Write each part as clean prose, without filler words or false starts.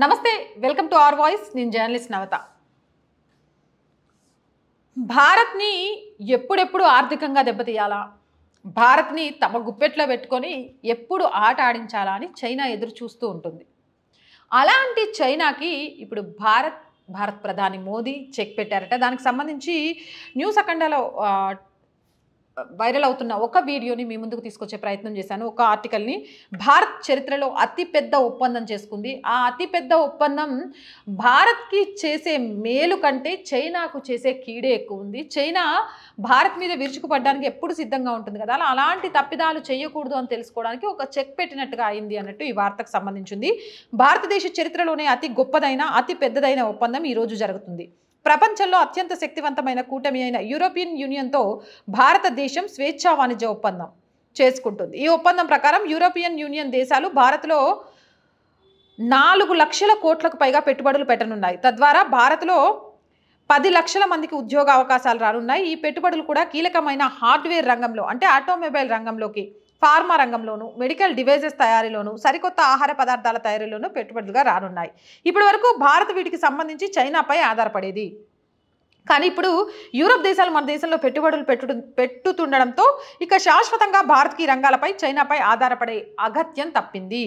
నమస్తే welcome to our voice నేను journalist నవత భారత్ని ఎప్పుడెప్పుడు ఆర్థికంగా దెబ్బతీయాలా భారత్ని తమ గుప్పెట్లో పెట్టుకొని ఎప్పుడు ఆట ఆడించాలా అని చైనా ఎదురు చూస్తూ ఉంటుంది అలాంటి చైనాకి ఇప్పుడు భారత్ ప్రధాని మోదీ చెక్ పెట్టారట దానికి సంబంధించి న్యూస్ అఖండలో వైరల్ అవుతున్న ఒక వీడియోని మీ ముందుకు తీసుకొచ్చే ప్రయత్నం చేశాను ఒక ఆర్టికల్ని భారత్ చరిత్రలో అతిపెద్ద ఒప్పందం చేసుకుంది ఆ అతిపెద్ద ఒప్పందం భారత్కి చేసే మేలు కంటే చైనాకు చేసే కీడే ఎక్కువ ఉంది చైనా భారత్ మీద విరుచుకుపడడానికి ఎప్పుడు సిద్ధంగా ఉంటుంది కదా అలాంటి తప్పిదాలు చేయకూడదు అని తెలుసుకోవడానికి ఒక చెక్ పెట్టినట్టుగా అయింది అన్నట్టు ఈ వార్తకు సంబంధించింది భారతదేశ చరిత్రలోనే అతి గొప్పదైన అతి పెద్దదైన ఒప్పందం ఈరోజు జరుగుతుంది ప్రపంచంలో అత్యంత శక్తివంతమైన కూటమి అయిన యూరోపియన్ యూనియన్తో భారతదేశం స్వేచ్ఛా వాణిజ్య ఒప్పందం చేసుకుంటుంది ఈ ఒప్పందం ప్రకారం యూరోపియన్ యూనియన్ దేశాలు భారత్లో 4 లక్షల కోట్లకు పైగా పెట్టుబడులు పెట్టనున్నాయి తద్వారా భారత్లో 10 లక్షల మందికి ఉద్యోగ అవకాశాలు రానున్నాయి ఈ పెట్టుబడులు కూడా కీలకమైన హార్డ్వేర్ రంగంలో అంటే ఆటోమొబైల్ రంగంలోకి ఫార్మా రంగంలోను మెడికల్ డివైజెస్ తయారీలోను సరికొత్త ఆహార పదార్థాల తయారీలోను పెట్టుబడులుగా రానున్నాయి ఇప్పటి వరకు భారత్ వీటికి సంబంధించి చైనాపై ఆధారపడేది కానీ ఇప్పుడు యూరోప్ దేశాలు మన దేశంలో పెట్టుబడులు పెట్టుతుండడంతో ఇక శాశ్వతంగా భారత్కి రంగాలపై చైనాపై ఆధారపడే అగత్యం తప్పింది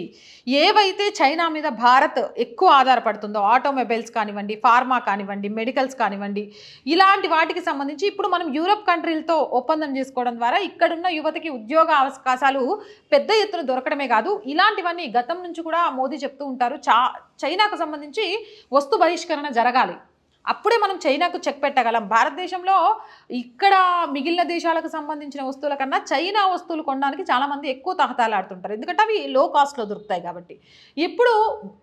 ఏవైతే చైనా మీద భారత్ ఎక్కువ ఆధారపడుతుందో ఆటోమొబైల్స్ కానివ్వండి ఫార్మా కానివ్వండి మెడికల్స్ కానివ్వండి ఇలాంటి వాటికి సంబంధించి ఇప్పుడు మనం యూరోప్ కంట్రీలతో ఒప్పందం చేసుకోవడం ద్వారా ఇక్కడున్న యువతకి ఉద్యోగ అవకాశాలు పెద్ద ఎత్తున దొరకడమే కాదు ఇలాంటివన్నీ గతం నుంచి కూడా మోదీ చెప్తూ ఉంటారు చైనాకు సంబంధించి వస్తు బహిష్కరణ జరగాలి అప్పుడే మనం చైనాకు చెక్ పెట్టగలం భారతదేశంలో ఇక్కడ మిగిలిన దేశాలకు సంబంధించిన వస్తువుల కన్నా చైనా వస్తువులు కొనడానికి చాలామంది ఎక్కువ తహతాలాడుతుంటారు ఎందుకంటే అవి లో కాస్ట్లో దొరుకుతాయి కాబట్టి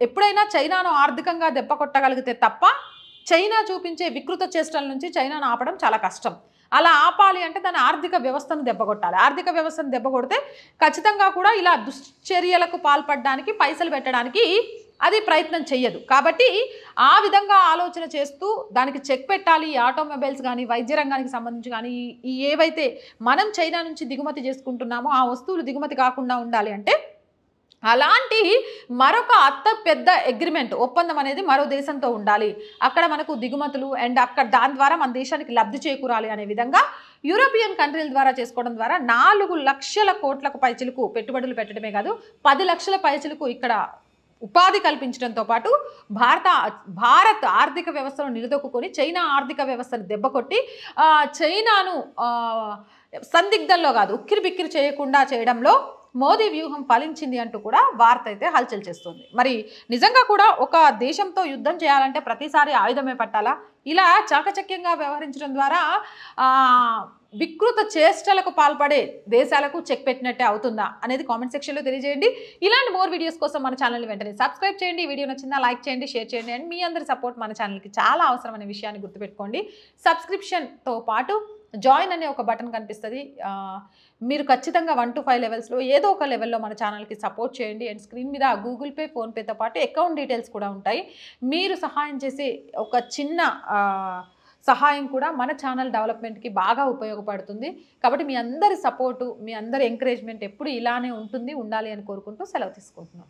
ఎప్పుడైనా చైనాను ఆర్థికంగా దెబ్బ కొట్టగలిగితే తప్ప చైనా చూపించే వికృత చేష్టల నుంచి చైనాను ఆపడం చాలా కష్టం అలా ఆపాలి అంటే దాని ఆర్థిక వ్యవస్థను దెబ్బకొట్టాలి ఆర్థిక వ్యవస్థను దెబ్బకొడితే ఖచ్చితంగా కూడా ఇలా దుశ్చర్యలకు పాల్పడడానికి పైసలు పెట్టడానికి అది ప్రయత్నం చెయ్యదు కాబట్టి ఆ విధంగా ఆలోచన చేస్తూ దానికి చెక్ పెట్టాలి ఆటోమొబైల్స్ కానీ వైద్య రంగానికి సంబంధించి కానీ ఈ ఏవైతే మనం చైనా నుంచి దిగుమతి చేసుకుంటున్నామో ఆ వస్తువులు దిగుమతి కాకుండా ఉండాలి అంటే అలాంటి మరొక పెద్ద అగ్రిమెంట్ ఒప్పందం అనేది మరో దేశంతో ఉండాలి అక్కడ మనకు దిగుమతులు అండ్ అక్కడ దాని ద్వారా మన దేశానికి లబ్ధి చేకూరాలి అనే విధంగా యూరోపియన్ కంట్రీల ద్వారా చేసుకోవడం ద్వారా 4 లక్షల కోట్లకు పైచిలకు పెట్టుబడులు పెట్టడమే కాదు 10 లక్షల పైచిలకు ఇక్కడ ఉపాధి కల్పించడంతో పాటు భారత్ ఆర్థిక వ్యవస్థను నిలదొక్కుని చైనా ఆర్థిక వ్యవస్థను దెబ్బకొట్టి చైనాను సందిగ్ధంలో కాదు ఉక్కిరి బిక్కిరి చేయకుండా చేయడంలో మోదీ వ్యూహం ఫలించింది అంటూ కూడా వార్త అయితే హల్చల్ చేస్తుంది మరి నిజంగా కూడా ఒక దేశంతో యుద్ధం చేయాలంటే ప్రతిసారి ఆయుధమే పట్టాలా ఇలా చాకచక్యంగా వ్యవహరించడం ద్వారా వికృత చేష్టలకు పాల్పడే దేశాలకు చెక్ పెట్టినట్టే అవుతుందా అనేది కామెంట్ సెక్షన్లో తెలియజేయండి ఇలాంటి మోర్ వీడియోస్ కోసం మన ఛానల్ని వెంటనే సబ్స్క్రైబ్ చేయండి వీడియో నచ్చిందా లైక్ చేయండి షేర్ చేయండి అండ్ మీ అందరి సపోర్ట్ మన ఛానల్కి చాలా అవసరమైన విషయాన్ని గుర్తుపెట్టుకోండి సబ్స్క్రిప్షన్తో పాటు జాయిన్ అనే ఒక బటన్ కనిపిస్తుంది మీరు ఖచ్చితంగా 1 to 5 లెవెల్స్లో ఏదో ఒక లెవెల్లో మన ఛానల్కి సపోర్ట్ చేయండి అండ్ స్క్రీన్ మీద గూగుల్ పే ఫోన్పేతో పాటు అకౌంట్ డీటెయిల్స్ కూడా ఉంటాయి మీరు సహాయం చేసే ఒక చిన్న సహాయం కూడా మన ఛానల్ డెవలప్మెంట్కి బాగా ఉపయోగపడుతుంది కాబట్టి మీ అందరి సపోర్టు మీ అందరి ఎంకరేజ్మెంట్ ఎప్పుడు ఇలానే ఉండాలి అని కోరుకుంటూ సెలవు తీసుకుంటున్నాం